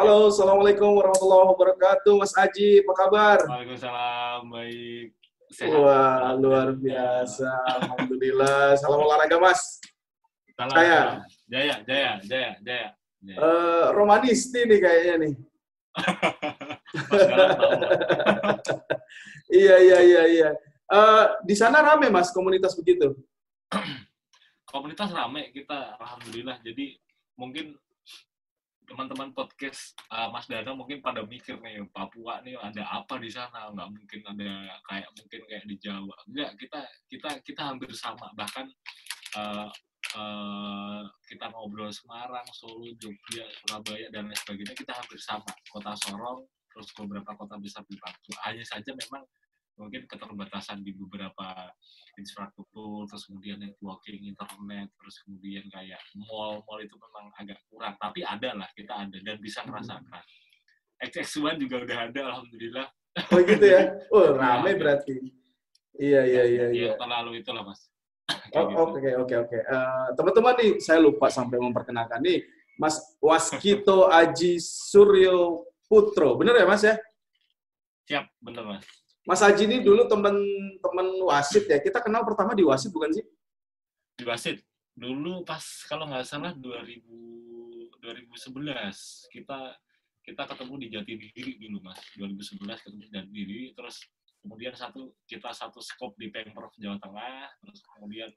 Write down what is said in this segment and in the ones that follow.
Halo, Assalamualaikum warahmatullahi wabarakatuh. Mas Aji, apa kabar? Waalaikumsalam, baik. Sehat. Wah, luar biasa. Alhamdulillah. Salam olahraga, Mas. Salam. Saya, Jaya. Romanisti nih kayaknya nih. Mas Galang tahu lah. Iya. Di sana rame, Mas, komunitas begitu? Komunitas rame kita, alhamdulillah. Jadi mungkin teman-teman podcast Mas Danang mungkin pada mikir nih, Papua nih ada apa di sana? Nggak mungkin ada kayak di Jawa. Enggak, kita hampir sama. Bahkan kita ngobrol Semarang, Solo, Jogja, Surabaya dan lain sebagainya, kita hampir sama. Kota Sorong, terus beberapa kota besar di Papua. Hanya saja memang mungkin keterbatasan di beberapa infrastruktur, terus kemudian networking, internet, terus kemudian kayak mall itu memang agak kurang. Tapi ada lah, kita ada dan bisa merasakan. XX1 juga udah ada, alhamdulillah. Oh gitu ya? Oh, rame berarti. Iya. Yang terlalu itulah, Mas. Oke. Teman-teman nih, saya lupa sampai memperkenalkan nih, Mas Waskito Aji Suryo Putro. Bener ya, Mas ya? Siap, bener, Mas. Mas Aji ini dulu teman wasit ya. Kita kenal pertama di wasit bukan sih? Di wasit. Dulu pas kalau nggak salah 2011 kita ketemu di Jatidiri dulu, Mas. 2011 ketemu di Jatidiri, terus kemudian kita satu skop di Pemprov Jawa Tengah, terus kemudian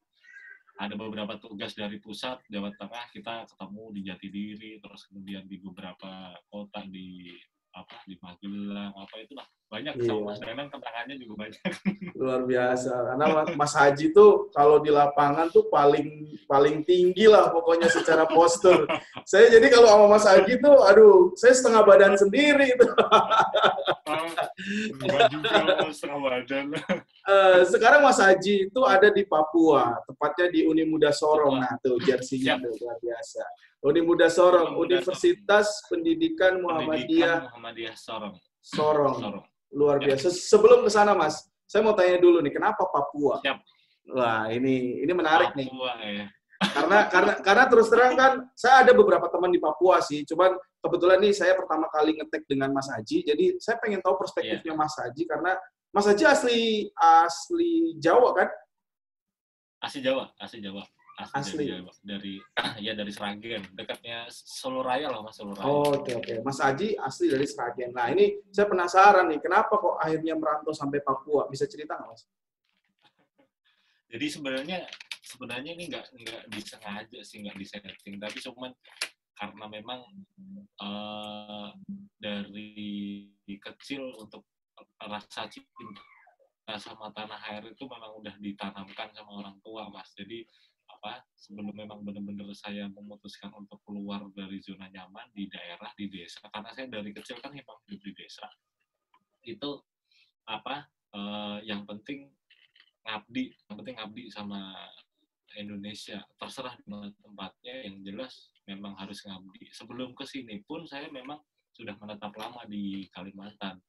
ada beberapa tugas dari pusat Jawa Tengah, kita ketemu di Jatidiri, terus kemudian di beberapa kota di Magelang, itulah banyak. Iya. Sama Mas Danang kenangannya juga banyak. Luar biasa. Karena Mas Haji tuh kalau di lapangan tuh paling tinggi lah pokoknya secara postur. Saya jadi kalau sama Mas Haji tuh, aduh, saya setengah badan sendiri itu. Enggak juga, setengah badan. Sekarang Mas Haji itu ada di Papua, tepatnya di Unimuda Sorong. Nah tuh jersinya tuh luar biasa. Unimuda Sorong, Universitas Pendidikan Muhammadiyah Sorong. Luar biasa. Sebelum ke sana, Mas, saya mau tanya dulu nih, kenapa Papua? Siap. Wah, ini menarik Papua, nih. Ya. Karena terus terang kan, saya ada beberapa teman di Papua sih. Cuman kebetulan nih saya pertama kali ngetek dengan Mas Haji, jadi saya pengen tahu perspektifnya Mas Haji karena Mas Haji asli Jawa kan? Asli Jawa. Dari Sragen, dekatnya Solo Raya lah, Mas. Solo Raya. Oke. Mas Haji asli dari Sragen. Nah, ini saya penasaran nih, kenapa kok akhirnya merantau sampai Papua? Bisa cerita nggak, Mas? Jadi sebenarnya ini nggak disengaja sih, nggak disetting, tapi cuman karena memang dari kecil untuk rasa cinta sama tanah air itu memang udah ditanamkan sama orang tua, Mas. Jadi sebelum memang benar-benar saya memutuskan untuk keluar dari zona nyaman di daerah, di desa, karena saya dari kecil kan memang hidup di desa, itu yang penting ngabdi sama Indonesia, terserah di mana tempatnya, yang jelas memang harus ngabdi. Sebelum ke sini pun saya memang sudah menetap lama di Kalimantan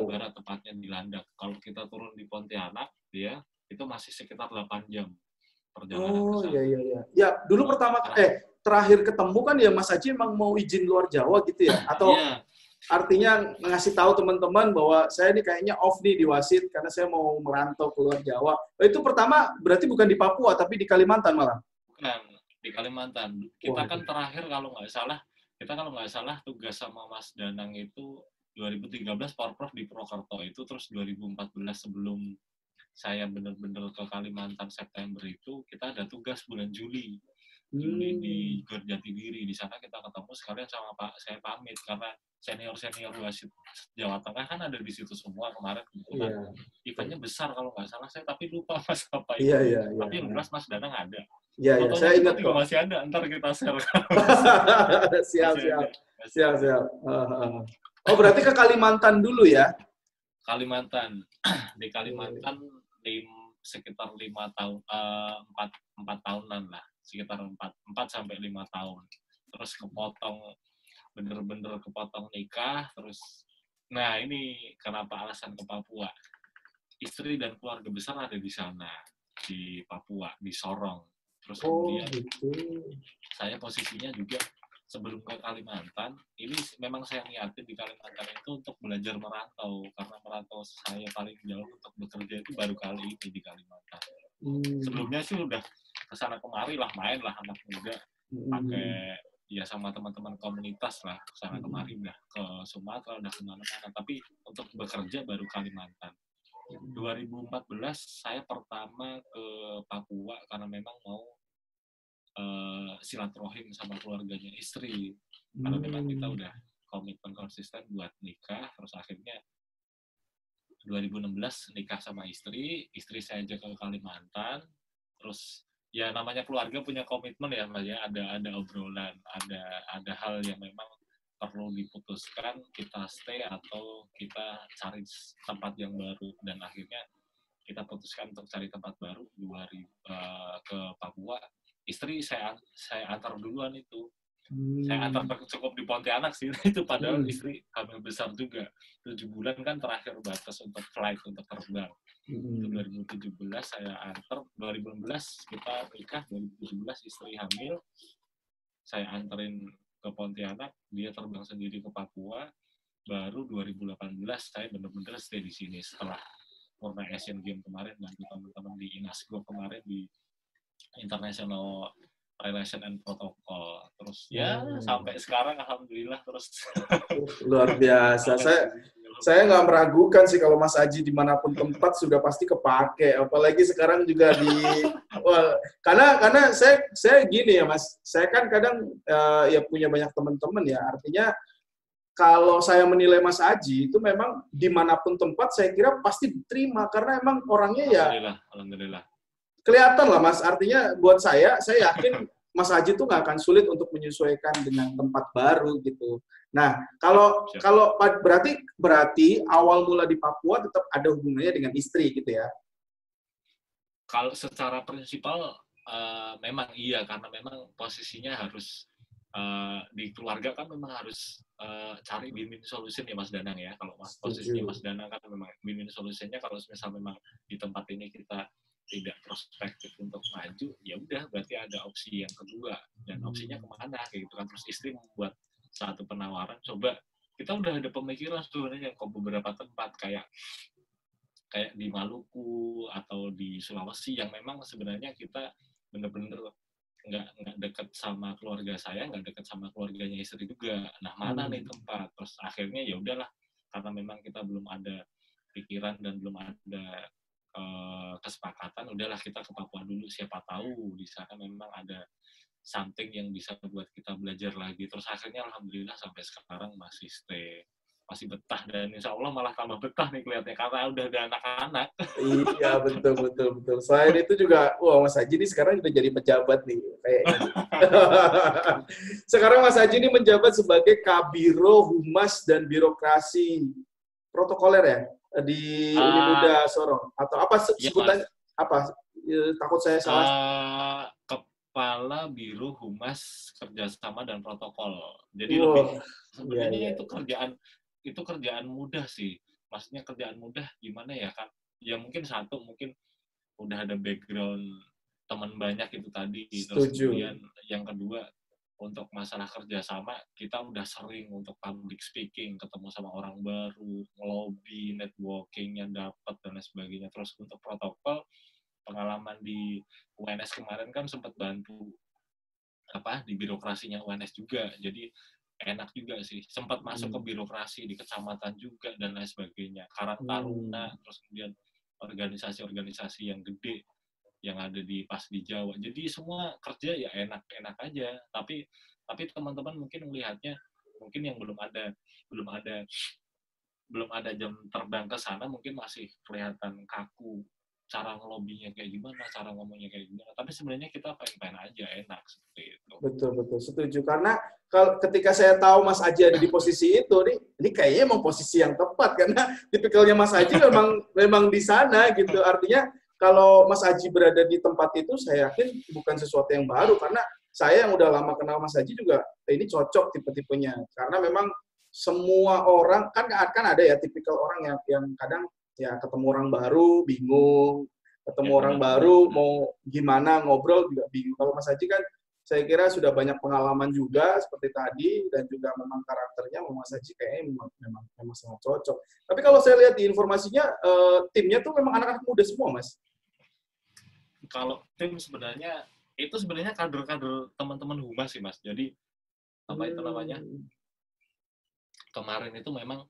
Barat, tepatnya di Landak. Kalau kita turun di Pontianak, itu masih sekitar 8 jam perjalanan. Iya. Ya, dulu terakhir ketemu kan ya Mas Haji emang mau izin luar Jawa gitu ya? Atau artinya ngasih tahu teman-teman bahwa saya ini kayaknya off nih di wasit karena saya mau merantau keluar Jawa. Itu pertama berarti bukan di Papua tapi di Kalimantan malah? Bukan, di Kalimantan. Kita kan terakhir kalau nggak salah tugas sama Mas Danang itu 2013 Porprov di Purwokerto itu, terus 2014 sebelum saya benar-benar ke Kalimantan September itu, kita ada tugas bulan Juli di Jatidiri. Di sana kita ketemu sekalian sama saya pamit karena senior wasit Jawa Tengah kan ada di situ semua kemarin. Eventnya besar kalau nggak salah saya, tapi lupa Mas apa itu. Tapi yang jelas Mas Danang ada. Iya, saya ingat kok. Masih ada, ntar kita share. Siap. Oh, berarti ke Kalimantan dulu ya? Kalimantan. Di Kalimantan sekitar 4 tahunan lah, sekitar 4 sampai 5 tahun. Terus bener-bener kepotong nikah, terus nah ini kenapa alasan ke Papua. Istri dan keluarga besar ada di sana, di Papua, di Sorong. Terus kemudian saya posisinya juga sebelum ke Kalimantan, ini memang saya niatin di Kalimantan itu untuk belajar merantau, karena merantau saya paling jauh untuk bekerja itu baru kali ini di Kalimantan. Sebelumnya sih udah kesana kemari lah, main lah anak muda, pakai ya sama teman-teman komunitas lah, kesana kemari udah ke Sumatera, udah kemana-mana, tapi untuk bekerja baru Kalimantan. 2014 saya pertama ke Papua karena memang mau silaturahim sama keluarganya istri, karena memang kita udah komitmen konsisten buat nikah. Terus akhirnya 2016 nikah sama istri saya ajak ke Kalimantan. Terus ya namanya keluarga punya komitmen ya Mas ya, ada obrolan, ada hal yang memang perlu diputuskan, kita stay atau kita cari tempat yang baru, dan akhirnya kita putuskan untuk cari tempat baru ke Papua. Istri saya antar duluan itu. Saya antar cukup di Pontianak sih, itu padahal istri hamil besar juga. 7 bulan kan terakhir batas untuk flight, untuk terbang. Itu 2017 saya antar, 2016 kita nikah, 2017 istri hamil, saya anterin ke Pontianak, dia terbang sendiri ke Papua, baru 2018 saya benar-benar stay di sini setelah Purna Asian Games kemarin dan teman-teman di INASGO kemarin di International Relation and Protocol. Terus ya sampai sekarang alhamdulillah terus. Luar biasa. Saya nggak meragukan sih kalau Mas Aji dimanapun tempat sudah pasti kepake. Apalagi sekarang juga karena saya gini ya Mas. Saya kan kadang ya punya banyak teman-teman ya. Artinya kalau saya menilai Mas Aji itu memang dimanapun tempat saya kira pasti diterima karena emang orangnya ya. Alhamdulillah. Kelihatan lah Mas, artinya buat saya yakin Mas Aji tuh nggak akan sulit untuk menyesuaikan dengan tempat baru gitu. Nah, kalau berarti awal mula di Papua tetap ada hubungannya dengan istri gitu ya? Kalau secara prinsipal memang iya, karena memang posisinya harus di keluarga kan memang harus cari win-win solution ya Mas Danang ya. Kalau posisinya Mas Danang kan memang win-win solutionnya kalau misal memang di tempat ini kita tidak prospektif untuk maju, ya udah berarti ada opsi yang kedua, dan opsinya kemana kayak gitu kan. Terus istri membuat satu penawaran, coba kita udah ada pemikiran sebenarnya ke beberapa tempat kayak di Maluku atau di Sulawesi yang memang sebenarnya kita bener-bener nggak dekat sama keluarga saya, nggak dekat sama keluarganya istri juga. Nah mana nih tempat? Terus akhirnya ya udahlah, karena memang kita belum ada pikiran dan belum ada kesepakatan, udahlah kita ke Papua dulu, siapa tahu di sana memang ada something yang bisa buat kita belajar lagi. Terus akhirnya alhamdulillah sampai sekarang masih stay, masih betah, dan insya Allah malah tambah betah nih kelihatannya karena udah ada anak-anak. Iya betul. Selain itu juga, wah Mas Haji ini sekarang udah jadi pejabat nih kayaknya. Sekarang Mas Haji ini menjabat sebagai Kabiro Humas dan Birokrasi Protokoler ya di Unimuda Sorong atau apa sebutannya? Apa? Takut saya salah. Kepala Biro Humas Kerjasama dan Protokol. Jadi lebih sebenarnya itu kerjaan mudah sih. Maksudnya kerjaan mudah gimana ya kan? Ya mungkin mungkin udah ada background teman banyak itu tadi. Terus kemudian yang kedua, untuk masalah kerjasama, kita udah sering untuk public speaking, ketemu sama orang baru, ngelobi, networking yang dapat, dan lain sebagainya. Terus untuk protokol, pengalaman di UNS kemarin kan sempat bantu di birokrasinya UNS juga. Jadi enak juga sih. Sempat masuk ke birokrasi di kecamatan juga, dan lain sebagainya. Karang Taruna, terus kemudian organisasi-organisasi yang gede yang ada di Jawa. Jadi semua kerja ya enak-enak aja. Tapi teman-teman mungkin melihatnya mungkin yang belum ada jam terbang ke sana mungkin masih kelihatan kaku. Cara ngelobinya kayak gimana, cara ngomongnya kayak gimana. Tapi sebenarnya kita pengen aja enak seperti itu. Betul, setuju. Karena ketika saya tahu Mas Aji ada di posisi itu, ini kayaknya emang posisi yang tepat karena tipikalnya Mas Aji memang di sana gitu. Artinya kalau Mas Aji berada di tempat itu, saya yakin bukan sesuatu yang baru karena saya yang udah lama kenal Mas Aji juga ini cocok tipe-tipenya. Karena memang semua orang kan ada ya tipikal orang yang kadang ya ketemu orang baru bingung, ketemu orang baru mau gimana ngobrol juga bingung. Kalau Mas Haji kan saya kira sudah banyak pengalaman juga seperti tadi, dan juga memang karakternya Mas Haji kayaknya memang sangat cocok. Tapi kalau saya lihat di informasinya, timnya tuh memang anak-anak muda semua, Mas. Kalau tim sebenarnya itu sebenarnya kader-kader teman-teman humas sih, Mas. Jadi apa itu namanya? Kemarin itu memang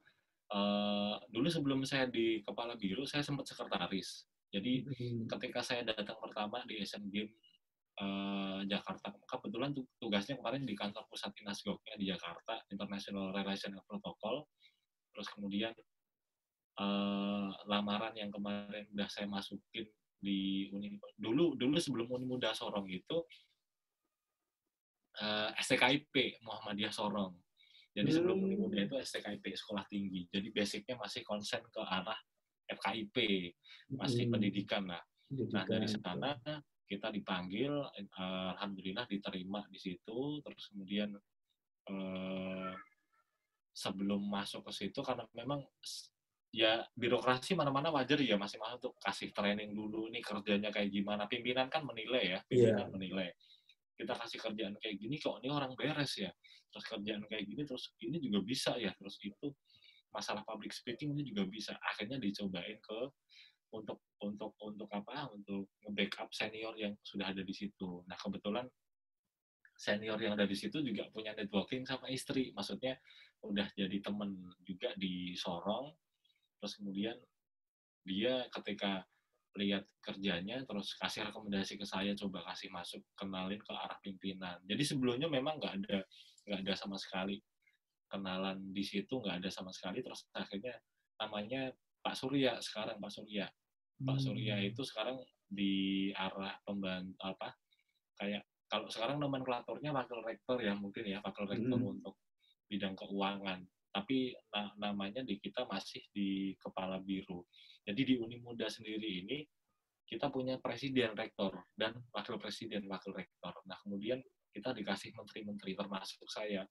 dulu sebelum saya di Kepala Biro, saya sempat sekretaris. Jadi ketika saya datang pertama di Asian Games Jakarta, kebetulan tugasnya kemarin di kantor pusat Inasgoknya di Jakarta, International Relation and Protocol. Terus kemudian lamaran yang kemarin udah saya masukin di dulu sebelum Unimuda Sorong itu STKIP Muhammadiyah Sorong. Jadi sebelum Unimuda itu STKIP Sekolah Tinggi. Jadi basicnya masih konsen ke arah FKIP, masih pendidikan lah. Nah dari sana kita dipanggil, alhamdulillah diterima di situ. Terus kemudian sebelum masuk ke situ, karena memang ya birokrasi mana-mana wajar ya masing-masing untuk kasih training dulu nih kerjanya kayak gimana. Pimpinan kan menilai ya, pimpinan menilai. Kita kasih kerjaan kayak gini kok ini orang beres ya. Terus kerjaan kayak gini terus ini juga bisa ya. Terus itu masalah public speaking ini juga bisa. Akhirnya dicobain ke untuk apa? Untuk nge-backup senior yang sudah ada di situ. Nah, kebetulan senior yang ada di situ juga punya networking sama istri. Maksudnya udah jadi temen juga di Sorong. Terus kemudian dia ketika lihat kerjanya terus kasih rekomendasi ke saya, coba kasih masuk, kenalin ke arah pimpinan. Jadi sebelumnya memang nggak ada sama sekali kenalan di situ, nggak ada sama sekali. Terus akhirnya namanya Pak Surya sekarang, Pak Surya itu sekarang di arah pembantu apa kayak kalau sekarang nomenklaturnya wakil rektor ya mungkin ya, wakil rektor untuk bidang keuangan. Tapi namanya di kita masih di Kepala Biro. Jadi di Unimuda sendiri ini kita punya presiden, rektor, dan wakil presiden, wakil rektor. Nah, kemudian kita dikasih menteri-menteri, termasuk saya.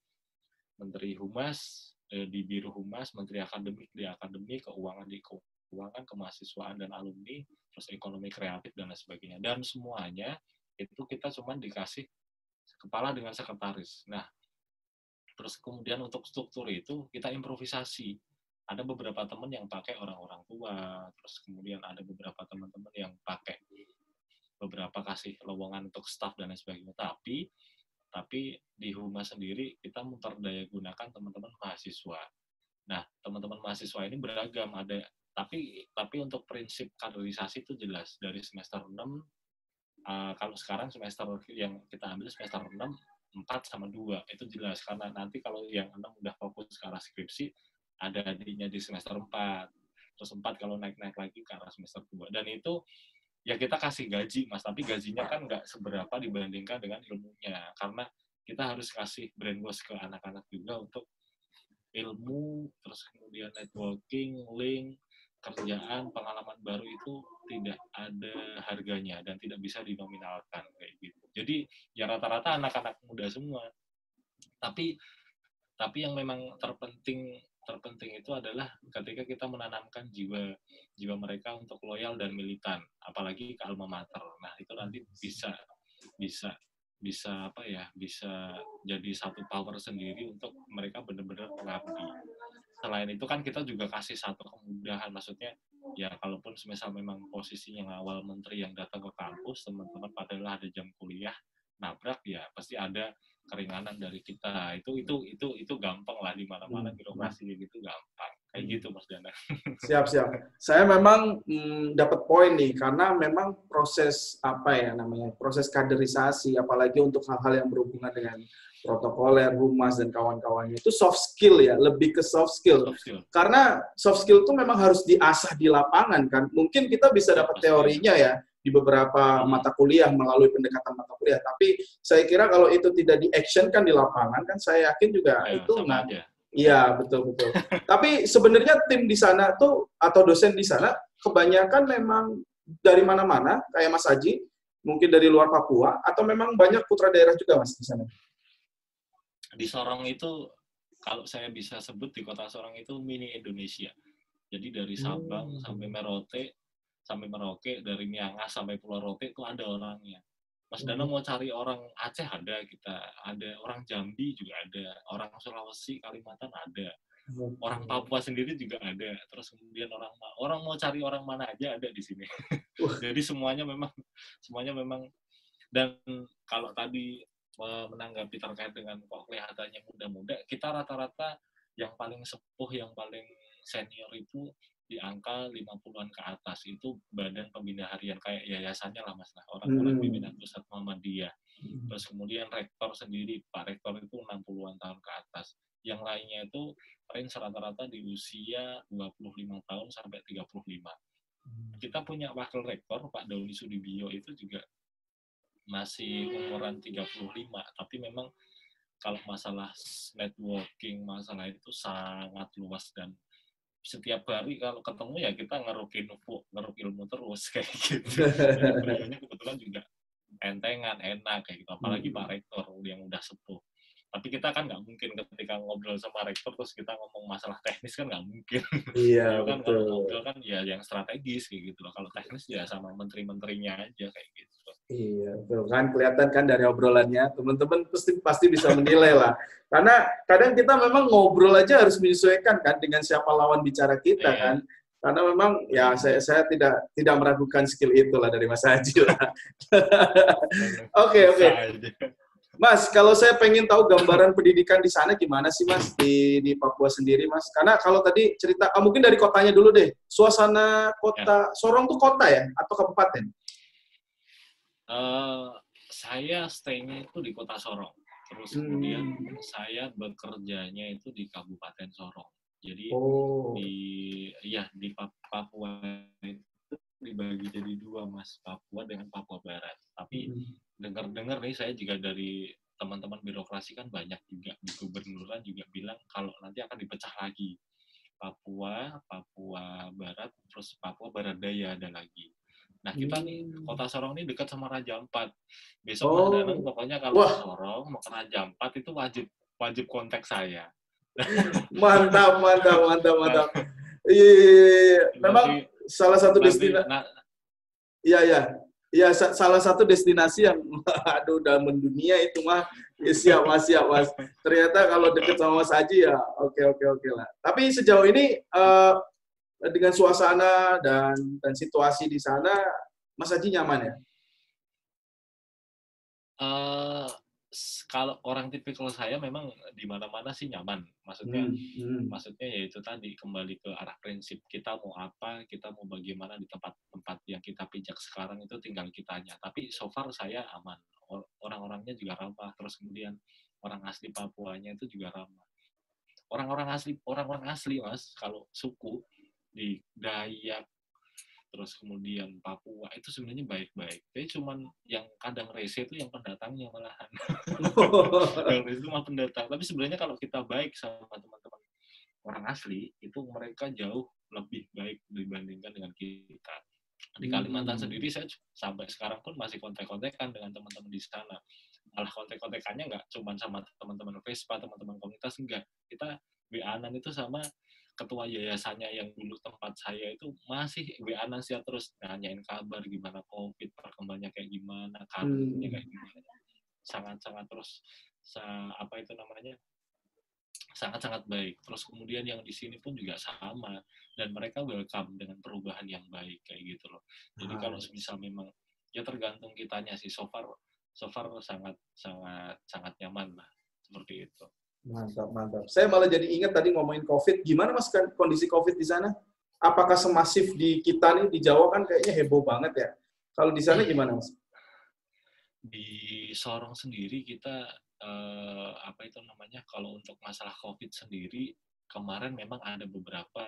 Menteri Humas di Biro Humas, Menteri Akademik di Akademik, Keuangan di Keuangan, Kemahasiswaan dan Alumni, terus Ekonomi Kreatif, dan lain sebagainya. Dan semuanya itu kita cuma dikasih kepala dengan sekretaris. Nah, terus kemudian untuk struktur itu kita improvisasi. Ada beberapa teman yang pakai orang-orang tua, terus kemudian ada beberapa teman-teman yang pakai beberapa kasih lowongan untuk staff dan lain sebagainya. Tapi di Humas sendiri kita memperdaya gunakan teman-teman mahasiswa. Nah, teman-teman mahasiswa ini beragam, ada tapi untuk prinsip kaderisasi itu jelas dari semester 6 kalau sekarang semester yang kita ambil semester 6 4 sama 2 itu jelas, karena nanti kalau yang 6 udah fokus ke arah skripsi ada adiknya di semester 4, terus 4 kalau naik-naik lagi ke arah semester 2, dan itu ya kita kasih gaji Mas, tapi gajinya kan nggak seberapa dibandingkan dengan ilmunya, karena kita harus kasih brainwash ke anak-anak juga untuk ilmu, terus kemudian networking, link, kerjaan, pengalaman baru itu tidak ada harganya dan tidak bisa dinominalkan kayak gitu. Jadi ya rata-rata anak-anak muda semua. Tapi yang memang terpenting itu adalah ketika kita menanamkan jiwa mereka untuk loyal dan militan, apalagi ke alma mater. Nah, itu nanti bisa apa ya, bisa jadi satu power sendiri untuk mereka benar-benar mengabdi. Selain itu kan kita juga kasih satu kemudahan, maksudnya ya kalaupun semisal memang posisinya ngawal menteri yang datang ke kampus, teman-teman padahal ada jam kuliah nabrak, ya pasti ada keringanan dari kita. Itu gampang lah, di mana-mana birokrasi gitu gampang. Kayak gitu Mas Dana. Siap. Saya memang dapat poin nih, karena memang proses proses kaderisasi, apalagi untuk hal-hal yang berhubungan dengan protokoler, humas dan kawan-kawannya itu soft skill ya, lebih ke soft skill. Karena soft skill itu memang harus diasah di lapangan kan. Mungkin kita bisa dapat teorinya ya di beberapa mata kuliah melalui pendekatan mata kuliah, tapi saya kira kalau itu tidak di-actionkan di lapangan kan saya yakin juga itu sama aja. Iya, betul. Tapi sebenarnya tim di sana tuh, atau dosen di sana, kebanyakan memang dari mana-mana, kayak Mas Haji, mungkin dari luar Papua, atau memang banyak putra daerah juga, Mas, di sana? Di Sorong itu, kalau saya bisa sebut di kota Sorong itu mini Indonesia. Jadi dari Sabang sampai Merauke, dari Miangas sampai Pulau Rote itu ada orangnya. Mas Dana mau cari orang Aceh ada, kita ada, orang Jambi juga ada, orang Sulawesi, Kalimantan ada, orang Papua sendiri juga ada, terus kemudian orang mau cari orang mana aja ada di sini. Jadi semuanya memang, dan kalau tadi menanggapi terkait dengan kok kelihatannya muda-muda, kita rata-rata yang paling sepuh, yang paling senior itu di angka 50-an ke atas, itu badan pembina harian kayak yayasannya lah Mas, orang-orang pimpinan pusat Muhammadiyah. Terus kemudian rektor sendiri, Pak Rektor itu 60-an tahun ke atas. Yang lainnya itu range rata-rata di usia 25 tahun sampai 35. Kita punya wakil rektor, Pak Dauni Sudibyo, itu juga masih umuran 35, tapi memang kalau masalah networking, masalah itu sangat luas, dan setiap hari kalau ketemu ya kita ngeruk ilmu terus kayak gitu. Dan beliaunya kebetulan juga entengan, enak kayak gitu. Apalagi Pak Rektor yang udah sepuh. Tapi kita kan nggak mungkin ketika ngobrol sama rektor terus kita ngomong masalah teknis, kan nggak mungkin. Iya, kan betul. kalau ngobrol kan ya yang strategis kayak gitu loh. Kalau teknis ya sama menteri-menterinya aja kayak gitu. Iya, tuh kan kelihatan kan dari obrolannya, teman-teman pasti bisa menilai lah. Karena kadang kita memang ngobrol aja harus menyesuaikan kan dengan siapa lawan bicara kita kan. Karena memang ya saya tidak meragukan skill itulah dari Mas Haji lah. Oke. Mas, kalau saya pengen tahu gambaran pendidikan di sana gimana sih Mas di Papua sendiri Mas? Karena kalau tadi cerita, mungkin dari kotanya dulu deh. Suasana kota Sorong tuh kota ya atau kabupaten? Saya stay-nya itu di kota Sorong. Terus kemudian saya bekerjanya itu di Kabupaten Sorong. Jadi di Papua itu dibagi jadi dua Mas, Papua dengan Papua Barat. Tapi dengar-dengar nih saya juga dari teman-teman birokrasi kan banyak juga di gubernuran juga bilang kalau nanti akan dipecah lagi. Papua Barat, terus Papua Barat Daya ada lagi. Nah, kita nih, kota Sorong ini dekat sama Raja Ampat. Besok Mas Danang, pokoknya kalau Sorong mau ke Raja Ampat itu wajib kontak saya. Mantap. Iya. Memang salah satu destinasi. Iya, salah satu destinasi yang udah mendunia itu mah. Ya, siap Mas. Ternyata kalau deket sama Mas Haji ya oke lah. Tapi sejauh ini dengan suasana dan situasi di sana, Mas Haji nyaman ya? Kalau orang tipikal saya memang di mana-mana sih nyaman. Maksudnya ya itu tadi, kembali ke arah prinsip kita mau apa, kita mau bagaimana di tempat-tempat yang kita pijak sekarang itu tinggal kitanya. Tapi so far saya aman. Orang-orangnya juga ramah. Terus kemudian orang asli Papuanya itu juga ramah. Orang-orang asli Mas, kalau suku di Dayak, terus kemudian Papua itu sebenarnya baik-baik. Tapi cuman yang kadang rese itu yang pendatangnya malahan. Yang rese itu mah pendatang. Tapi sebenarnya kalau kita baik sama teman-teman orang asli, itu mereka jauh lebih baik dibandingkan dengan kita. Di Kalimantan sendiri saya sampai sekarang pun masih kontak-kontakan dengan teman-teman di sana. Malah kontak-kontakannya nggak cuma sama teman-teman Vespa, teman-teman komunitas, enggak. Kita WA-an itu sama ketua yayasannya yang dulu tempat saya itu masih WA-an sih terus nanyain kabar gimana COVID, perkembangannya kayak gimana, karirnya kayak gimana. Sangat-sangat terus sangat-sangat baik. Terus kemudian yang di sini pun juga sama, dan mereka welcome dengan perubahan yang baik kayak gitu loh. Jadi kalau misal memang ya tergantung kitanya sih, so far sangat nyaman lah seperti itu. Mantap. Saya malah jadi ingat tadi ngomongin COVID. Gimana Mas kondisi COVID di sana? Apakah semasif di kita nih di Jawa kan kayaknya heboh banget ya. Kalau di sana gimana Mas? Di Sorong sendiri kita kalau untuk masalah COVID sendiri kemarin memang ada beberapa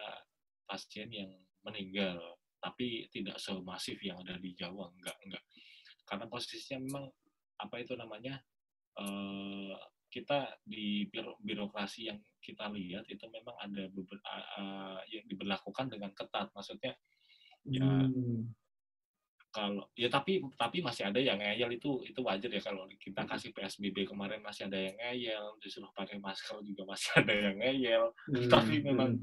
pasien yang meninggal, tapi tidak semasif yang ada di Jawa, enggak. Karena posisinya memang kita di birokrasi yang kita lihat itu memang ada yang diberlakukan dengan ketat, maksudnya tapi masih ada yang ngeyel, itu wajar ya. Kalau kita kasih PSBB kemarin masih ada yang ngeyel, disuruh pakai masker juga masih ada yang ngeyel. Tapi memang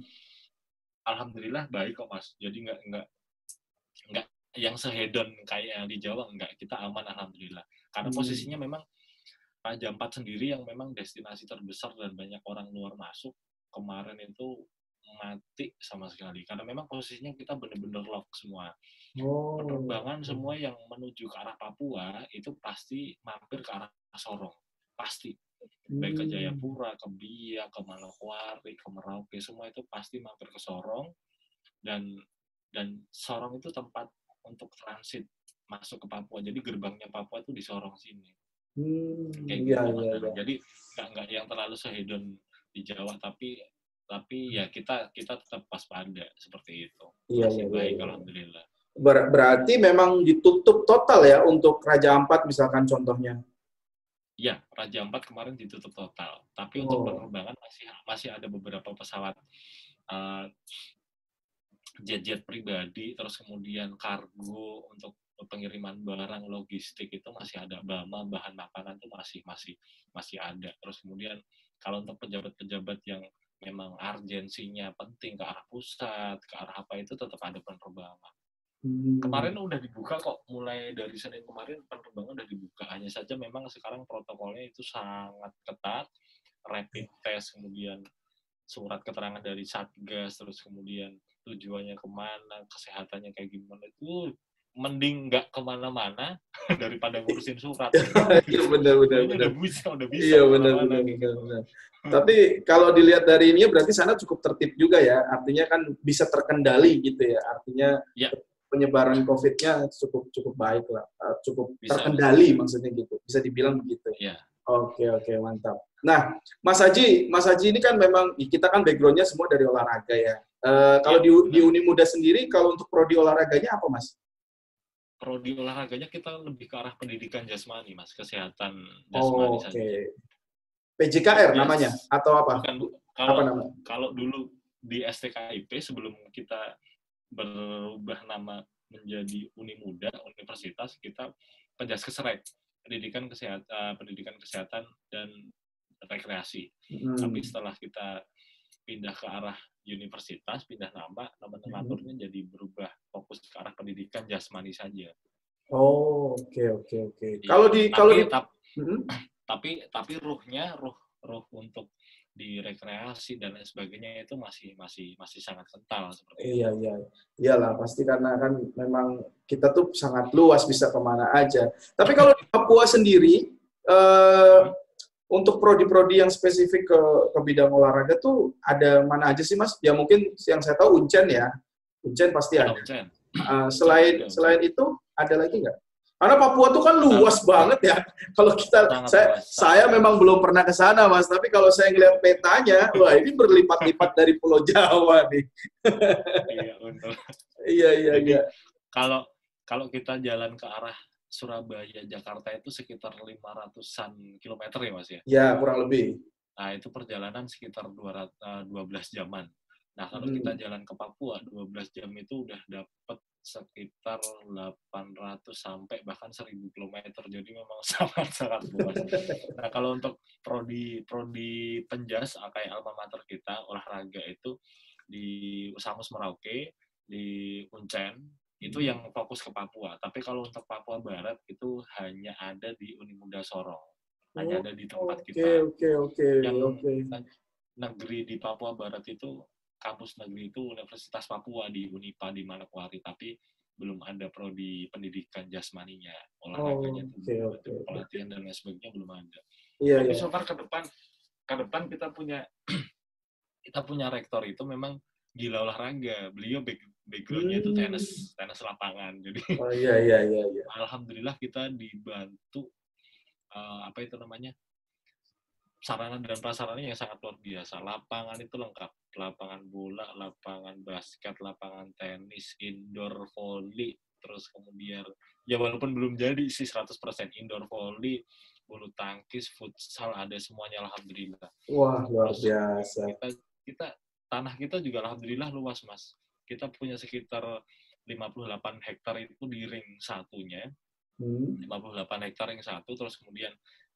alhamdulillah baik kok Mas. Jadi nggak yang sehedon kayak di Jawa, enggak, kita aman alhamdulillah. Karena posisinya memang Raja Ampat sendiri yang memang destinasi terbesar dan banyak orang luar masuk, kemarin itu mati sama sekali. Karena memang posisinya kita benar-benar lock semua. Penerbangan semua yang menuju ke arah Papua itu pasti mampir ke arah Sorong. Pasti. Baik ke Jayapura, ke Biak, ke Manokwari, ke Merauke, semua itu pasti mampir ke Sorong. Dan Sorong itu tempat untuk transit masuk ke Papua. Jadi gerbangnya Papua itu di Sorong sini. Kayak gitu. Iya. Jadi nggak yang terlalu sehedon di Jawa, tapi ya kita tetap waspada seperti itu. Masih baik, alhamdulillah. Berarti memang ditutup total ya untuk Raja Ampat misalkan contohnya? Ya, Raja Ampat kemarin ditutup total. Tapi untuk penerbangan masih ada beberapa pesawat jet-jet pribadi, terus kemudian kargo untuk pengiriman barang logistik itu masih ada, bahan makanan itu masih ada. Terus kemudian kalau untuk pejabat-pejabat yang memang urgensinya penting ke arah pusat, ke arah apa itu tetap ada penerbangan. Kemarin udah dibuka kok, mulai dari Senin kemarin penerbangan udah dibuka. Hanya saja memang sekarang protokolnya itu sangat ketat, rapid test, kemudian surat keterangan dari Satgas, terus kemudian tujuannya kemana, kesehatannya kayak gimana, itu mending nggak kemana-mana daripada ngurusin surat. Iya benar. Udah bisa. Iya benar. Tapi kalau dilihat dari ini berarti sana cukup tertib juga ya, artinya kan bisa terkendali gitu ya, artinya ya. Penyebaran COVID-nya cukup baik lah, cukup bisa, terkendali maksudnya gitu, bisa dibilang begitu. Ya. Oke, mantap. Nah, Mas Haji ini kan memang kita kan background-nya semua dari olahraga ya. Kalau di Uni Muda sendiri, kalau untuk prodi olahraganya apa, Mas? Prodi olahraganya kita lebih ke arah pendidikan jasmani, Mas, kesehatan jasmani saja. PJKR namanya atau apa? Bukan, kalau dulu di STKIP sebelum kita berubah nama menjadi Uni Muda, universitas, kita Penjaskesrek, pendidikan kesehatan dan rekreasi. Tapi setelah kita pindah ke arah universitas, pindah nama nomenklaturnya jadi berubah, fokus ke arah pendidikan jasmani saja. Oke. Ya, tapi ruhnya untuk di rekreasi dan lain sebagainya itu masih sangat kental seperti itu. Iyalah pasti karena kan memang kita tuh sangat luas, bisa kemana aja. Tapi kalau di Papua sendiri untuk prodi-prodi yang spesifik ke bidang olahraga tuh ada mana aja sih, Mas? Ya mungkin yang saya tahu Uncen ya, Uncen pasti ada. Selain itu ada lagi nggak? Karena Papua tuh kan luas banget ya. Kalau saya memang belum pernah ke sana, Mas. Tapi kalau saya ngeliat petanya, wah ini berlipat-lipat dari Pulau Jawa nih. Iya, betul. Iya. Kalau kita jalan ke arah Surabaya, Jakarta itu sekitar 500-an kilometer ya, Mas ya? Ya, kurang lebih. Nah, itu perjalanan sekitar 12 jaman. Nah, kalau kita jalan ke Papua, 12 jam itu udah dapat sekitar 800 sampai bahkan 1000 km. Jadi memang sangat luas. Nah, kalau untuk prodi Penjas kayak alma mater kita olahraga itu di Usamus Merauke, di Uncen, itu yang fokus ke Papua. Tapi kalau untuk Papua Barat itu hanya ada di Uni Muda Sorong. Hanya ada di tempat kita. Yang negeri di Papua Barat itu, kampus negeri itu Universitas Papua di Unipa di Manokwari, tapi belum ada prodi pendidikan jasmaninya, olahraganya pelatihan dan lain sebagainya belum ada. Tapi so far ke depan kita punya rektor itu memang gila olahraga. Beliau background-nya itu tenis lapangan. Jadi iya. Alhamdulillah kita dibantu sarana dan prasarannya yang sangat luar biasa. Lapangan itu lengkap. Lapangan bola, lapangan basket, lapangan tenis, indoor volley, terus kemudian ya walaupun belum jadi sih 100% indoor volley, bulu tangkis, futsal ada semuanya alhamdulillah. Wah, luar biasa. Kita tanah kita juga alhamdulillah luas, Mas. Kita punya sekitar 58 hektar itu di ring satunya. 58 hektar ring satu, terus kemudian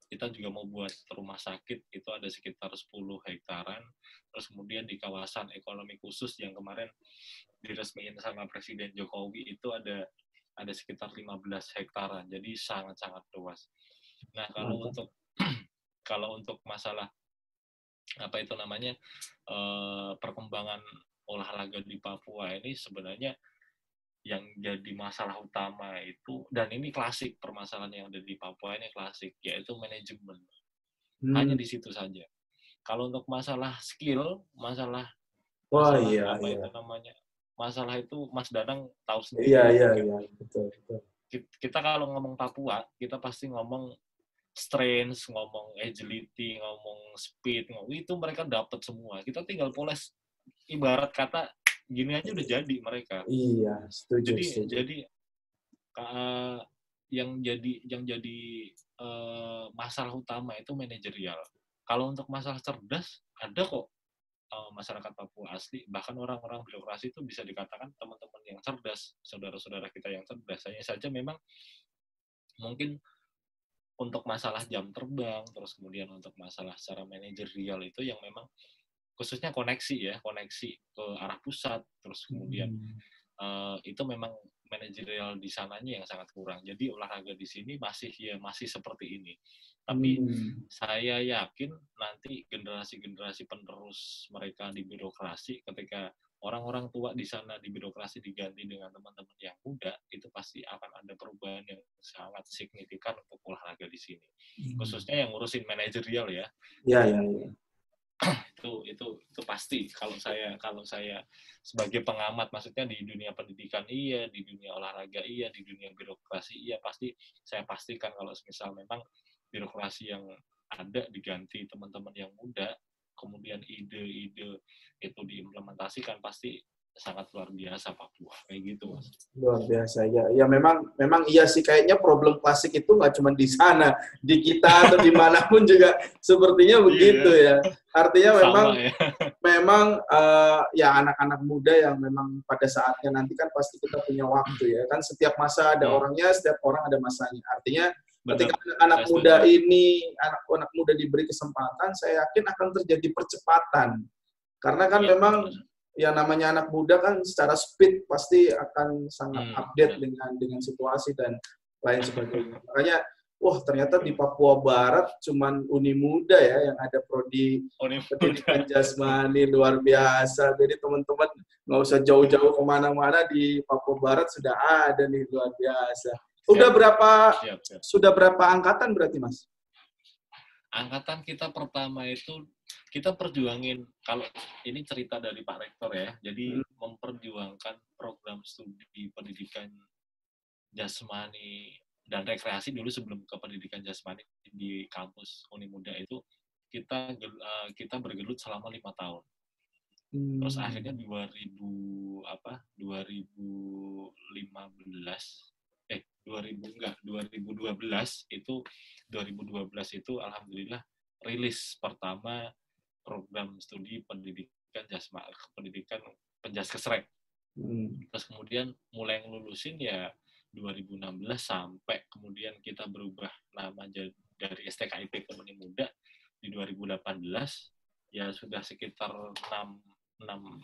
kita juga mau buat rumah sakit, itu ada sekitar 10 hektaran. Terus kemudian di kawasan ekonomi khusus yang kemarin diresmiin sama Presiden Jokowi itu ada ada sekitar 15 hektaran, jadi sangat-sangat luas. Nah, Mantap. kalau untuk masalah apa itu namanya perkembangan olahraga di Papua ini sebenarnya yang jadi masalah utama itu, dan ini klasik, permasalahan yang ada di Papua ini klasik, yaitu manajemen. Hanya di situ saja. Kalau untuk masalah skill, masalah Wah, iya, apa iya. itu namanya, masalah itu Mas Danang tahu Iya, sendiri ya. iya, iya, betul, betul. Kita kalau ngomong Papua, kita pasti ngomong strength, ngomong agility, ngomong speed, itu mereka dapat semua. Kita tinggal poles, ibarat kata gini aja udah jadi mereka. Iya, setuju, setuju. Jadi yang jadi masalah utama itu manajerial. Kalau untuk masalah cerdas, ada kok masyarakat Papua asli, bahkan orang-orang birokrasi itu bisa dikatakan teman-teman yang cerdas, saudara-saudara kita yang cerdas. Hanya saja memang mungkin untuk masalah jam terbang, terus kemudian untuk masalah secara manajerial itu yang memang khususnya koneksi ke arah pusat, terus kemudian itu memang manajerial di sananya yang sangat kurang. Jadi olahraga di sini masih seperti ini. Tapi saya yakin nanti generasi-generasi penerus mereka di birokrasi, ketika orang-orang tua di sana di birokrasi diganti dengan teman-teman yang muda, itu pasti akan ada perubahan yang sangat signifikan untuk olahraga di sini. Khususnya yang ngurusin manajerial ya. Iya, iya, iya. Itu pasti kalau saya sebagai pengamat, maksudnya di dunia pendidikan iya, di dunia olahraga iya, di dunia birokrasi iya, pasti saya pastikan kalau misal memang birokrasi yang ada diganti teman-teman yang muda, kemudian ide-ide itu diimplementasikan, pasti sangat luar biasa Papua kayak gitu, Mas. Luar biasa ya. Ya memang iya sih, kayaknya problem klasik itu nggak cuma di sana, di kita atau dimanapun juga sepertinya begitu ya. Artinya memang ya anak-anak muda yang memang pada saatnya nanti kan pasti kita punya waktu ya kan, setiap masa ada orangnya, setiap orang ada masanya. Artinya ketika anak muda ini, anak muda diberi kesempatan, saya yakin akan terjadi percepatan. Karena kan memang yang namanya anak muda kan secara speed pasti akan sangat update dengan situasi dan lain sebagainya. Makanya, wah ternyata di Papua Barat cuman Uni Muda ya yang ada prodi pendidikan jasmani, luar biasa. Jadi teman-teman nggak usah jauh-jauh kemana-mana, di Papua Barat sudah ada nih, luar biasa. Sudah berapa angkatan berarti, Mas? Angkatan kita pertama itu kita perjuangin, kalau ini cerita dari Pak Rektor ya, jadi memperjuangkan program studi pendidikan jasmani dan rekreasi dulu sebelum ke pendidikan jasmani di kampus Uni Muda itu kita bergelut selama 5 tahun. Terus akhirnya 2015 itu alhamdulillah rilis pertama program studi pendidikan penjaskesrek. Terus kemudian mulai ngelulusin ya 2016 sampai kemudian kita berubah nama dari STKIP ke Uni Muda di 2018, ya sudah sekitar 6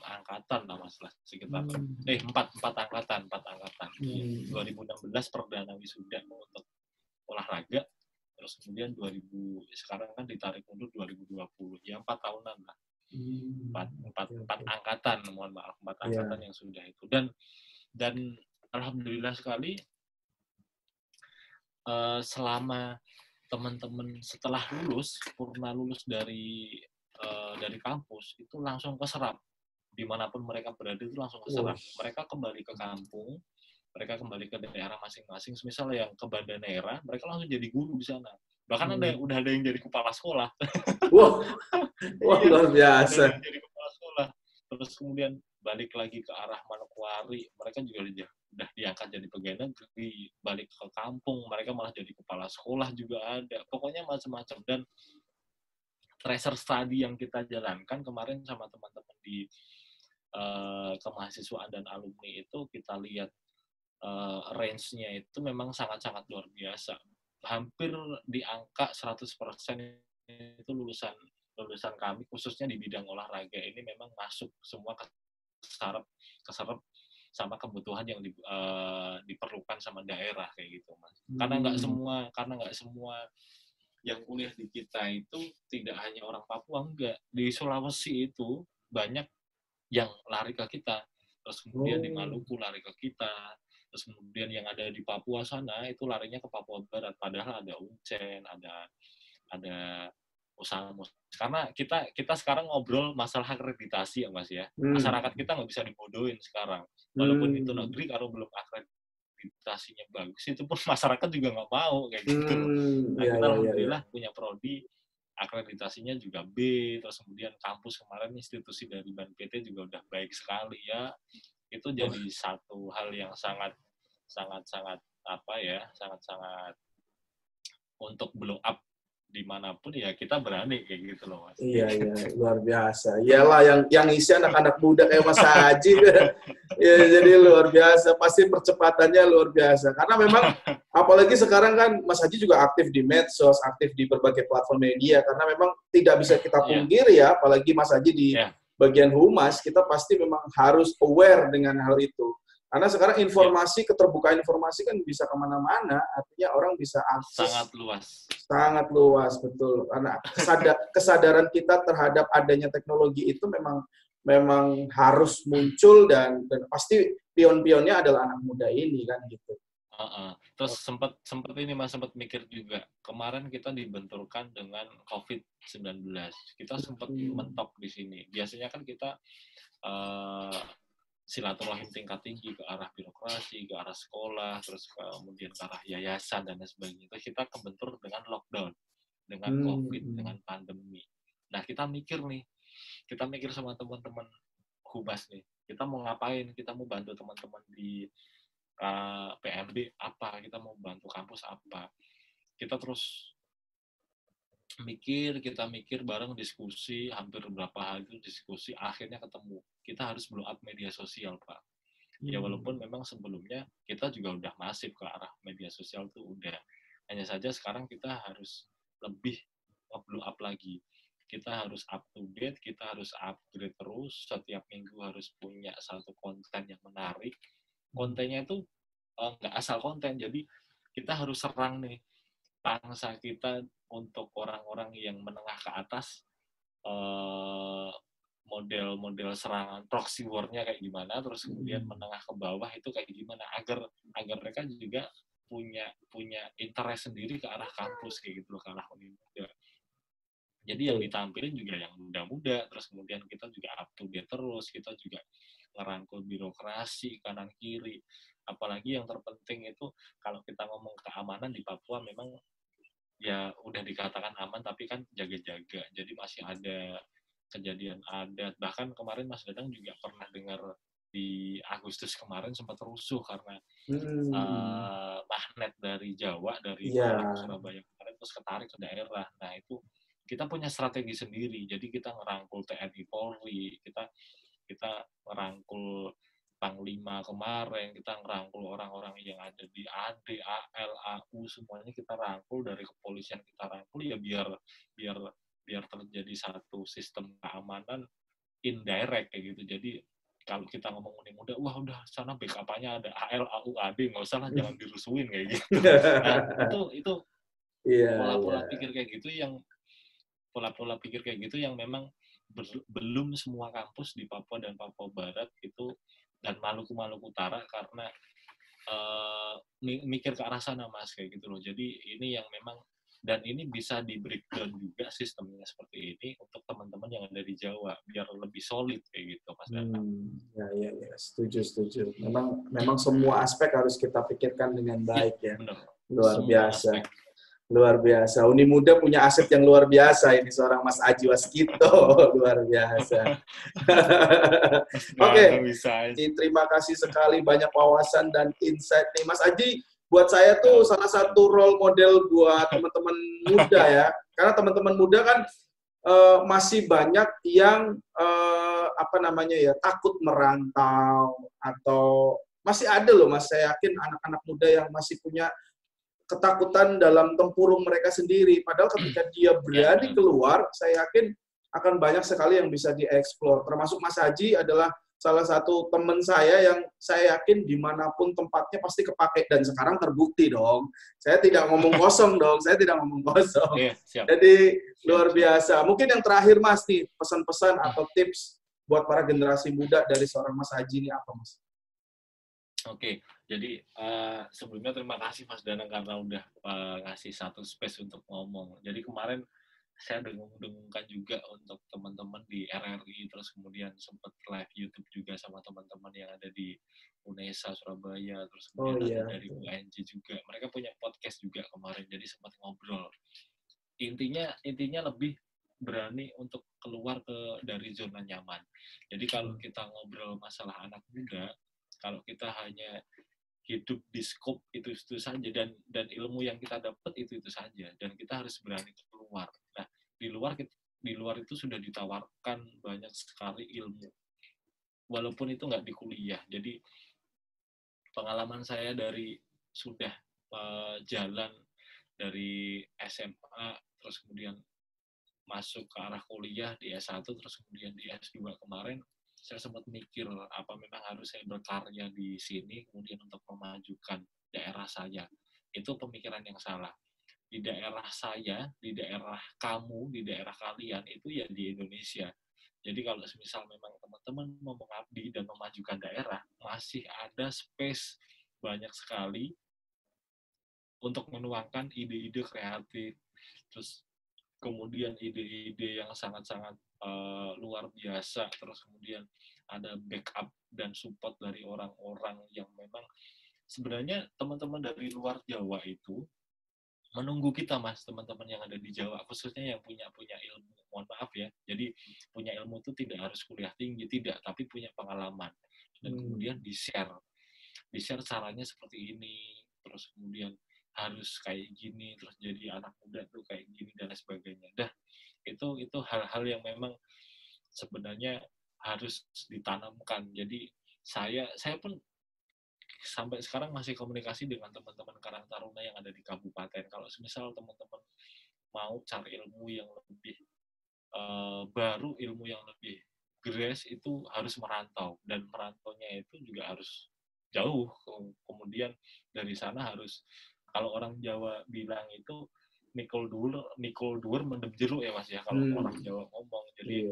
angkatan lah Mas, sekitar 4 angkatan. 2016 perdana wisuda untuk olahraga, terus kemudian sekarang kan ditarik mundur 2020, ya 4 tahunan lah. 4 angkatan, mohon maaf, 4 angkatan yang sudah itu. Dan alhamdulillah sekali selama teman-teman setelah purna lulus dari kampus itu langsung keserap, dimanapun mereka berada itu langsung keserap. Mereka kembali ke kampung, mereka kembali ke daerah masing-masing. Misalnya yang ke Banda Neira, mereka langsung jadi guru di sana. Bahkan udah ada yang jadi kepala sekolah. Wah, luar biasa. Ada yang jadi kepala sekolah. Terus kemudian balik lagi ke arah Manokwari, mereka juga udah diangkat jadi pegawai negeri. Balik ke kampung, mereka malah jadi kepala sekolah juga ada. Pokoknya macam-macam. Dan tracer study yang kita jalankan kemarin sama teman-teman di kemahasiswaan dan alumni itu, kita lihat range-nya itu memang sangat-sangat luar biasa. Hampir di angka 100% itu lulusan kami, khususnya di bidang olahraga ini memang masuk semua keserap sama kebutuhan yang diperlukan sama daerah kayak gitu, Mas. Karena nggak semua yang kuliah di kita itu tidak hanya orang Papua, enggak. Di Sulawesi itu banyak yang lari ke kita, terus kemudian di Maluku lari ke kita, terus kemudian yang ada di Papua sana itu larinya ke Papua Barat, padahal ada Uncen, ada usaha. Karena kita sekarang ngobrol masalah akreditasi ya Mas ya, masyarakat kita nggak bisa dibodohin sekarang, walaupun itu negeri kalau belum akreditasinya bagus itu pun masyarakat juga nggak mau kayak gitu. Nah kita alhamdulillah punya prodi akreditasinya juga B, terus kemudian kampus kemarin institusi dari BANPT juga udah baik sekali ya. Itu jadi satu hal yang sangat untuk blow up dimanapun ya kita berani kayak gitu loh Mas. Iya, luar biasa. Iyalah yang isi anak-anak muda kayak Mas Haji. Ya, jadi luar biasa. Pasti percepatannya luar biasa. Karena memang apalagi sekarang kan Mas Haji juga aktif di medsos, aktif di berbagai platform media. Karena memang tidak bisa kita pungkiri ya, apalagi Mas Haji di bagian humas, kita pasti memang harus aware dengan hal itu. Karena sekarang informasi, keterbukaan informasi kan bisa kemana-mana, artinya orang bisa akses. Sangat luas, betul. Karena kesadaran kita terhadap adanya teknologi itu memang harus muncul dan pasti pion-pionnya adalah anak muda ini kan gitu. Terus sempat ini Mas, sempat mikir juga. Kemarin kita dibenturkan dengan COVID-19. Kita sempat mentok di sini. Biasanya kan kita silaturahim tingkat tinggi ke arah birokrasi, ke arah sekolah, terus kemudian ke arah yayasan dan sebagainya. Terus kita kebentur dengan lockdown, dengan COVID, dengan pandemi. Nah kita mikir sama teman-teman humas nih, kita mau ngapain? Kita mau bantu teman-teman di PMB apa? Kita mau bantu kampus apa? Kita terus kita mikir bareng, diskusi hampir berapa hari itu diskusi, akhirnya ketemu kita harus blow up media sosial Pak. Ya walaupun memang sebelumnya kita juga udah masif ke arah media sosial tuh udah, hanya saja sekarang kita harus lebih blow up lagi, kita harus up to date, kita harus upgrade terus, setiap minggu harus punya satu konten yang menarik. Kontennya itu nggak asal konten, jadi kita harus serang nih bangsa kita untuk orang-orang yang menengah ke atas, model serangan proxy war-nya kayak gimana, terus kemudian menengah ke bawah itu kayak gimana, agar mereka juga punya interest sendiri ke arah kampus kayak gitu, ke arah universitas. Jadi yang ditampilin juga yang muda-muda, terus kemudian kita juga up to date terus, kita juga ngerangkul birokrasi kanan kiri. Apalagi yang terpenting itu kalau kita ngomong keamanan di Papua memang ya udah dikatakan aman, tapi kan jaga-jaga. Jadi masih ada kejadian adat. Bahkan kemarin Mas Dadang juga pernah dengar di Agustus kemarin sempat rusuh karena magnet dari Jawa, dari Surabaya kemarin terus ketarik ke daerah. Nah itu kita punya strategi sendiri. Jadi kita ngerangkul TNI Polri, kita ngerangkul Panglima kemarin, kita ngerangkul orang-orang yang ada di AD, AL, AU, semuanya kita rangkul, dari kepolisian kita rangkul ya biar terjadi satu sistem keamanan indirect kayak gitu. Jadi kalau kita ngomong muda, wah udah sana backup-nya ada AL, AU, AD, nggak usah lah, jangan dirusuin kayak gitu. Nah, itu pola-pola pikir kayak gitu yang memang belum semua kampus di Papua dan Papua Barat itu dan Maluku Utara karena mikir ke arah sana Mas kayak gitu loh. Jadi ini yang memang, dan ini bisa di breakdown juga sistemnya seperti ini untuk teman-teman yang ada di Jawa biar lebih solid kayak gitu Mas Danang. Ya, setuju. Memang semua aspek harus kita pikirkan dengan baik ya. Benar. Luar biasa. Uni Muda punya aset yang luar biasa ini, seorang Mas Aji Waskito. Luar biasa. Oke. Terima kasih sekali, banyak wawasan dan insight nih Mas Aji. Buat saya tuh salah satu role model buat teman-teman muda ya. Karena teman-teman muda kan masih banyak yang takut merantau, atau masih ada loh Mas, saya yakin anak-anak muda yang masih punya ketakutan dalam tempurung mereka sendiri. Padahal ketika dia berani keluar, saya yakin akan banyak sekali yang bisa dieksplor. Termasuk Mas Haji adalah salah satu teman saya yang saya yakin dimanapun tempatnya pasti kepake, dan sekarang terbukti dong. Saya tidak ngomong kosong dong, saya tidak ngomong kosong. Siap. Jadi luar biasa. Mungkin yang terakhir Mas nih, pesan-pesan atau tips buat para generasi muda dari seorang Mas Haji ini apa, Mas? Oke, jadi sebelumnya terima kasih Mas Danang karena udah ngasih satu space untuk ngomong. Jadi kemarin saya dengung-dengungkan juga untuk teman-teman di RRI, terus kemudian sempat live YouTube juga sama teman-teman yang ada di UNESA Surabaya, terus kemudian ada dari UNJ juga. Mereka punya podcast juga kemarin, jadi sempat ngobrol. Intinya lebih berani untuk keluar dari zona nyaman. Jadi kalau kita ngobrol masalah anak muda, kalau kita hanya hidup di scope itu saja dan ilmu yang kita dapat itu saja, dan kita harus berani keluar. Nah, di luar itu sudah ditawarkan banyak sekali ilmu, walaupun itu nggak di kuliah. Jadi pengalaman saya dari sudah jalan dari SMA, terus kemudian masuk ke arah kuliah di S1, terus kemudian di S2 kemarin, saya sempat mikir apa memang harus saya berkarya di sini kemudian untuk memajukan daerah saya. Itu pemikiran yang salah. Di daerah saya, di daerah kamu, di daerah kalian, itu ya di Indonesia. Jadi kalau misal memang teman-teman mau mengabdi dan memajukan daerah, masih ada space banyak sekali untuk menuangkan ide-ide kreatif, terus kemudian ide-ide yang sangat-sangat luar biasa, terus kemudian ada backup dan support dari orang-orang yang memang sebenarnya teman-teman dari luar Jawa itu menunggu kita, Mas, teman-teman yang ada di Jawa, khususnya yang punya ilmu, mohon maaf ya, jadi punya ilmu itu tidak harus kuliah tinggi, tidak, tapi punya pengalaman, dan kemudian di-share caranya seperti ini, terus kemudian harus kayak gini, terus jadi anak muda tuh kayak gini, dan lain sebagainya. Itu hal-hal yang memang sebenarnya harus ditanamkan. Jadi saya pun sampai sekarang masih komunikasi dengan teman-teman Karang Taruna yang ada di kabupaten. Kalau misal teman-teman mau cari ilmu yang lebih baru, ilmu yang lebih gres, itu harus merantau, dan merantaunya itu juga harus jauh. Kemudian dari sana harus, kalau orang Jawa bilang itu nikul dur mendem jeruk ya, Mas ya, kalau orang Jawa ngomong. Jadi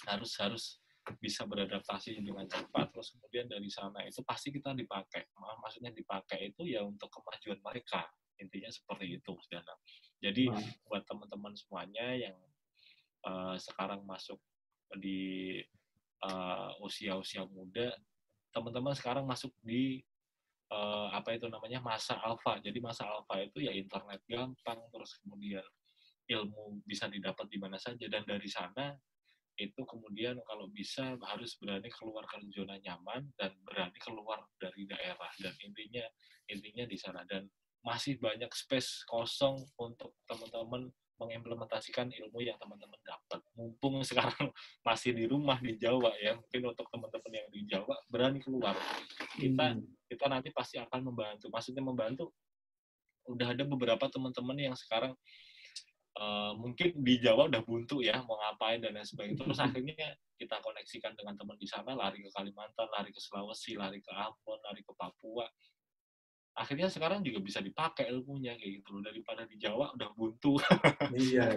harus bisa beradaptasi dengan cepat, terus kemudian dari sana itu pasti kita dipakai. Maksudnya dipakai itu ya untuk kemajuan mereka. Intinya seperti itu, Mas Danang. Jadi buat teman-teman semuanya yang sekarang masuk di usia-usia muda, teman-teman sekarang masuk di masa alfa. Jadi masa alfa itu ya internet gampang, terus kemudian ilmu bisa didapat di mana saja, dan dari sana itu kemudian kalau bisa harus berani keluar ke zona nyaman dan berani keluar dari daerah, dan intinya di sana. Dan masih banyak space kosong untuk teman-teman mengimplementasikan ilmu yang teman-teman dapat. Mumpung sekarang masih di rumah di Jawa ya, mungkin untuk teman-teman yang di Jawa berani keluar. Kita nanti pasti akan membantu. Maksudnya membantu, udah ada beberapa teman-teman yang sekarang mungkin di Jawa udah buntu ya, mau ngapain dan lain sebagainya. Terus akhirnya kita koneksikan dengan teman di sana, lari ke Kalimantan, lari ke Sulawesi, lari ke Ambon, lari ke Papua. Akhirnya sekarang juga bisa dipakai ilmunya kayak gitu loh, daripada di Jawa udah buntu. Iya.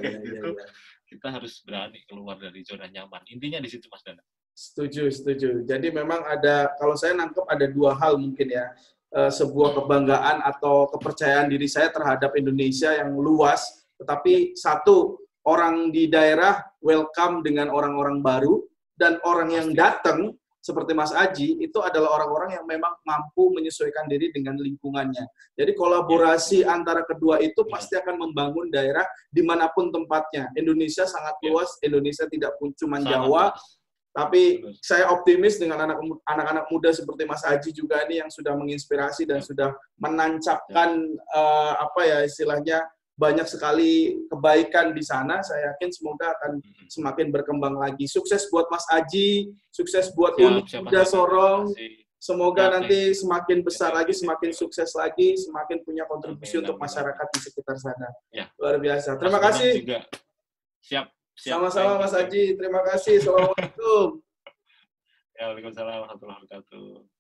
Kita harus berani keluar dari zona nyaman. Intinya di situ, Mas Dana. Setuju. Jadi memang ada, kalau saya nangkep ada dua hal mungkin ya. Sebuah kebanggaan atau kepercayaan diri saya terhadap Indonesia yang luas, tetapi satu, orang di daerah welcome dengan orang-orang baru, dan orang yang datang seperti Mas Aji itu adalah orang-orang yang memang mampu menyesuaikan diri dengan lingkungannya. Jadi kolaborasi antara kedua itu pasti akan membangun daerah dimanapun tempatnya. Indonesia sangat luas, Indonesia tidak cuma Jawa, tapi saya optimis dengan anak-anak muda seperti Mas Aji juga ini yang sudah menginspirasi dan sudah menancapkan istilahnya banyak sekali kebaikan di sana. Saya yakin semoga akan semakin berkembang lagi. Sukses buat Mas Aji, sukses buat Uni Muda Sorong. Semoga nanti semakin besar lagi, semakin sukses lagi, semakin punya kontribusi untuk masyarakat di sekitar sana. Luar biasa. Terima kasih. Siap. Sama-sama Mas Aji. Terima kasih. Assalamualaikum. Ya, waalaikumsalam warahmatullahi wabarakatuh.